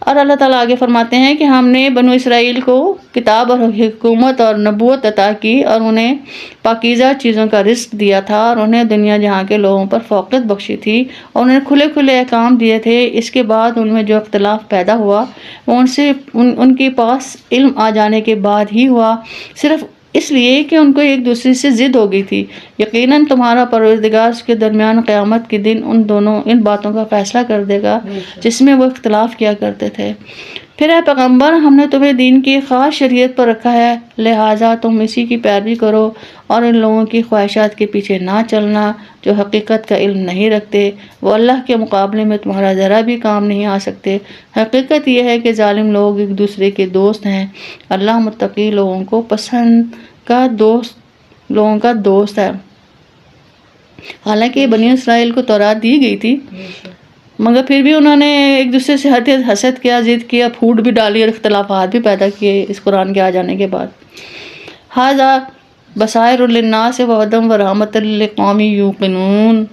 اور اللہ تعالیٰ آگے فرماتے ہیں کہ ہم نے بنو اسرائیل کو کتاب اور حکومت اور نبوت عطا کی اور انہیں پاکیزہ چیزوں کا رزق دیا تھا اور انہیں دنیا جہاں کے لوگوں پر فوقیت بخشی تھی اور انہیں کھلے کھلے احکام دیے تھے۔ اس کے بعد ان میں جو اختلاف پیدا ہوا وہ ان کے پاس علم آ جانے کے بعد ہی ہوا، صرف اس لیے کہ ان کو ایک دوسرے سے ضد ہو گئی تھی۔ یقیناً تمہارا پروردگار کے درمیان قیامت کے دن ان باتوں کا فیصلہ کر دے گا جس میں وہ اختلاف کیا کرتے تھے۔ پھر اے پیغمبر، ہم نے تمہیں دین کی خاص شریعت پر رکھا ہے، لہٰذا تم اسی کی پیروی کرو اور ان لوگوں کی خواہشات کے پیچھے نہ چلنا جو حقیقت کا علم نہیں رکھتے، وہ اللہ کے مقابلے میں تمہارا ذرا بھی کام نہیں آ سکتے۔ حقیقت یہ ہے کہ ظالم لوگ ایک دوسرے کے دوست ہیں، اللہ متقی لوگوں کو پسند کا دوست ہے۔ حالانکہ بنی اسرائیل کو تورات دی گئی تھی مگر پھر بھی انہوں نے ایک دوسرے سے حسد کیا، ضد کیا، پھوٹ بھی ڈالی اور اختلافات بھی پیدا کیے اس قرآن کے آ جانے کے بعد۔ ھذا بصائر للناس وہدی ورحمۃ لقوم یوقنون،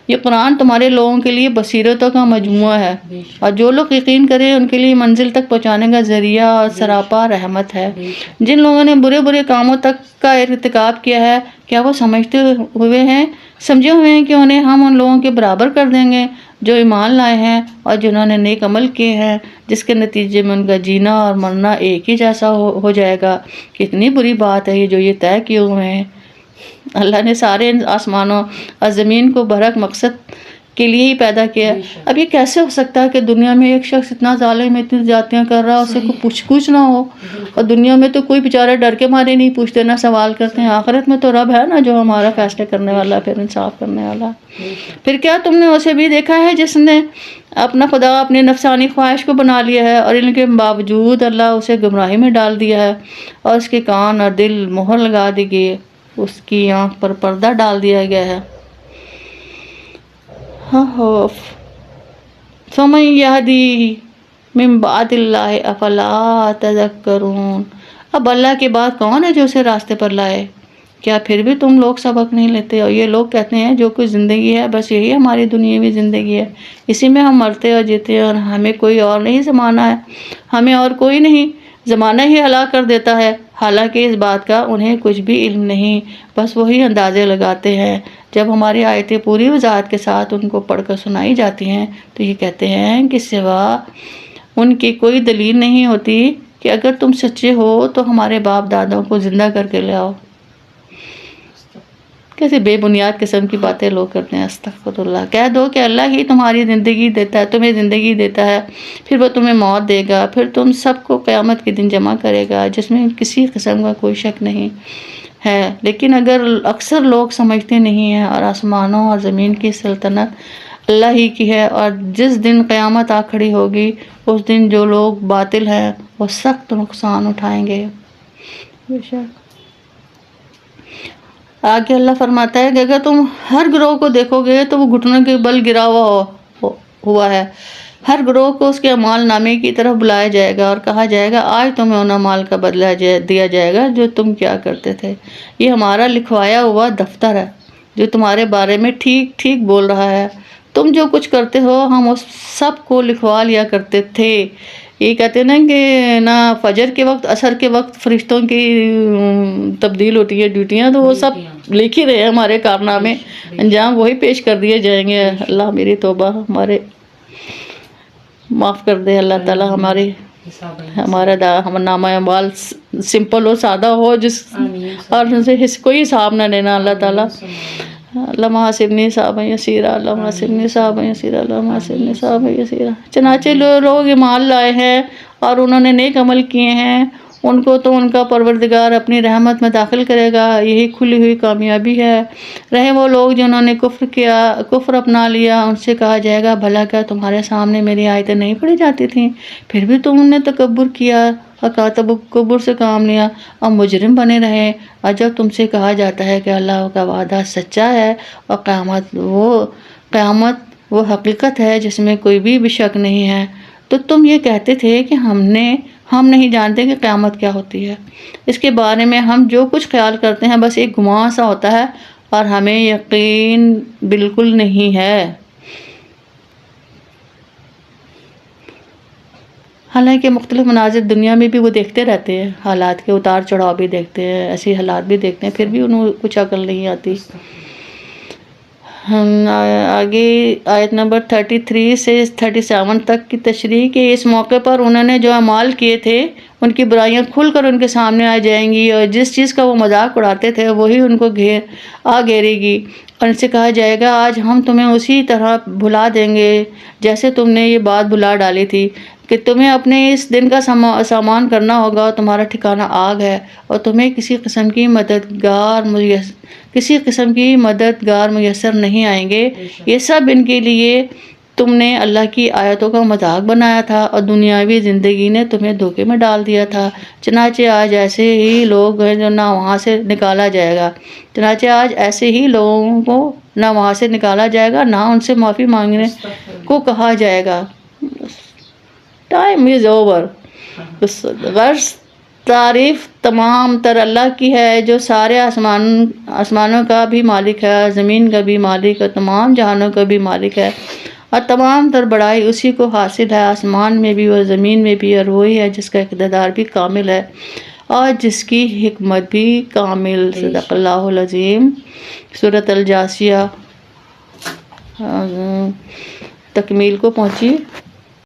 یہ قرآن تمہارے لوگوں کے لیے بصیرتوں کا مجموعہ ہے اور جو لوگ یقین کریں ان کے لیے منزل تک پہنچانے کا ذریعہ اور سراپا رحمت ہے۔ جن لوگوں نے برے برے کاموں تک کا ارتکاب کیا ہے، کیا وہ سمجھے ہوئے ہیں کہ انہیں ہم ان لوگوں کے برابر کر دیں گے جو ایمان لائے ہیں اور جنہوں نے نیک عمل کیے ہیں، جس کے نتیجے میں ان کا جینا اور مرنا ایک ہی جیسا ہو جائے گا۔ کتنی بری بات ہے یہ جو یہ طے کیے ہوئے ہیں۔ اللہ نے سارے آسمانوں اور زمین کو برحق مقصد کے لیے ہی پیدا کیا۔ اب یہ کیسے ہو سکتا ہے کہ دنیا میں ایک شخص اتنا ظالم، اتنی زیادتیاں کر رہا ہے، اسے کوئی پوچھ نہ ہو، اور دنیا میں تو کوئی بیچارہ ڈر کے مارے نہیں پوچھتے نہ سوال کرتے ہیں۔ آخرت میں تو رب ہے نا جو ہمارا فیصلہ کرنے والا، پھر انصاف کرنے والا۔ پھر کیا تم نے اسے بھی دیکھا ہے جس نے اپنا خدا اپنی نفسانی خواہش کو بنا لیا ہے اور ان کے باوجود اللہ اسے گمراہی میں ڈال دیا ہے اور اس کے کان اور دل مہر لگا دی گئی، اس کی آنکھ پر پردہ ڈال دیا گیا ہے۔ فَمَن يَهْدِي مِن بَعْدِ اللَّهِ أَفَلَا تَذَكَّرُونَ، اب اللہ کے بعد کون ہے جو اسے راستے پر لائے؟ کیا پھر بھی تم لوگ سبق نہیں لیتے؟ اور یہ لوگ کہتے ہیں جو کوئی زندگی ہے بس یہی ہماری دنیاوی زندگی ہے، اسی میں ہم مرتے اور جیتے ہیں اور ہمیں کوئی اور نہیں زمانہ ہے، ہمیں اور کوئی نہیں، زمانہ ہی ہلاک کر دیتا ہے۔ حالانکہ اس بات کا انہیں کچھ بھی علم نہیں، بس وہی اندازے لگاتے ہیں۔ جب ہماری آیتیں پوری وضاحت کے ساتھ ان کو پڑھ کر سنائی جاتی ہیں تو یہ کہتے ہیں کہ سوا ان کی کوئی دلیل نہیں ہوتی کہ اگر تم سچے ہو تو ہمارے باپ دادوں کو زندہ کر کے لے آؤ۔ کیسے بے بنیاد قسم کی باتیں لوگ کرتے ہیں، استغفر اللہ۔ کہہ دو کہ اللہ ہی تمہاری زندگی دیتا ہے، تمہیں زندگی دیتا ہے، پھر وہ تمہیں موت دے گا، پھر تم سب کو قیامت کے دن جمع کرے گا، جس میں کسی قسم کا کوئی شک نہیں ہے۔ لیکن اکثر لوگ سمجھتے نہیں ہیں، اور آسمانوں اور زمین کی سلطنت اللہ ہی کی ہے، اور جس دن قیامت آ کھڑی ہوگی اس دن جو لوگ باطل ہیں وہ سخت نقصان اٹھائیں گے۔ آگے اللہ فرماتا ہے کہ اگر تم ہر گروہ کو دیکھو گے تو وہ گھٹنوں کے بل گرا ہوا ہے، ہر گروہ کو اس کے اعمال نامے کی طرف بلایا جائے گا اور کہا جائے گا آج تمہیں ان اعمال کا بدلہ دیا جائے گا جو تم کیا کرتے تھے۔ یہ ہمارا لکھوایا ہوا دفتر ہے جو تمہارے بارے میں ٹھیک ٹھیک بول رہا ہے۔ تم جو کچھ کرتے ہو ہم اس سب کو لکھوا لیا کرتے تھے۔ یہ کہتے ہیں نا کہ نہ فجر کے وقت عصر کے وقت فرشتوں کی تبدیل ہوتی ہے ڈیوٹیاں، تو وہ سب لکھ ہی رہے ہیں، ہمارے کارنامے انجام وہی پیش کر دیے جائیں گے۔ اللہ میری توبہ ہمارے معاف کر دے اللہ تعالیٰ، ہمارا نامہ اعمال سمپل ہو، سادہ ہو، اور کوئی حساب نہ لینا اللہ تعالیٰ۔ اللہم حاسبنی حسابا یسیرا، اللہم حاسبنی حسابا یسیرا، اللہم حاسبنی حسابا یسیرا۔ چنانچہ لوگ ایمان لائے ہیں اور انہوں نے نیک عمل کیے ہیں، ان کو تو ان کا پروردگار اپنی رحمت میں داخل کرے گا، یہی کھلی ہوئی کامیابی ہے۔ رہے وہ لوگ جنہوں نے کفر اپنا لیا، ان سے کہا جائے گا بھلا کیا تمہارے سامنے میری آیتیں نہیں پڑھی جاتی تھیں؟ پھر بھی تم نے تکبر کیا اور تکبر سے کام لیا اور مجرم بنے رہے۔ اور جب تم سے کہا جاتا ہے کہ اللہ کا وعدہ سچا ہے اور قیامت وہ حقیقت ہے جس میں کوئی بھی شک نہیں ہے، تو تم یہ کہتے تھے کہ ہم نہیں جانتے کہ قیامت کیا ہوتی ہے۔ اس کے بارے میں ہم جو کچھ خیال کرتے ہیں بس ایک گمان سا ہوتا ہے اور ہمیں یقین بالکل نہیں ہے۔ حالانکہ مختلف مناظر دنیا میں بھی وہ دیکھتے رہتے ہیں، حالات کے اتار چڑھاؤ بھی دیکھتے ہیں، ایسی حالات بھی دیکھتے ہیں، پھر بھی انہیں کچھ عقل نہیں آتی۔ آگے آیت نمبر 33 سے 37 تک کی تشریح کہ اس موقع پر انہوں نے جو اعمال کیے تھے ان کی برائیاں کھل کر ان کے سامنے آ جائیں گی، اور جس چیز کا وہ مذاق اڑاتے تھے وہی ان کو گھیرے گی، اور ان سے کہا جائے گا آج ہم تمہیں اسی طرح بھلا دیں گے جیسے تم نے یہ بات بھلا ڈالی تھی کہ تمہیں اپنے اس دن کا سامان کرنا ہوگا، تمہارا ٹھکانہ آگ ہے، اور تمہیں کسی قسم کی مددگار میسر نہیں آئیں گے۔ یہ سب ان کے لیے تم نے اللہ کی آیتوں کا مذاق بنایا تھا اور دنیاوی زندگی نے تمہیں دھوکے میں ڈال دیا تھا، چنانچہ آج ایسے ہی لوگ ہیں جو نہ وہاں سے نکالا جائے گا چنانچہ آج ایسے ہی لوگوں کو نہ وہاں سے نکالا جائے گا، نہ ان سے معافی مانگنے کو کہا جائے گا۔ Time is over. غرض تعریف تمام تر اللہ کی ہے جو سارے آسمانوں کا بھی مالک ہے، زمین کا بھی مالک، اور تمام جہانوں کا بھی مالک ہے، اور تمام تر بڑائی اسی کو حاصل ہے، آسمان میں بھی اور زمین میں بھی، اور وہی ہے جس کا اقتدار بھی کامل ہے اور جس کی حکمت بھی کامل۔ صدق اللہ العظیم۔ سورۃ الجاثیہ تکمیل کو پہنچی۔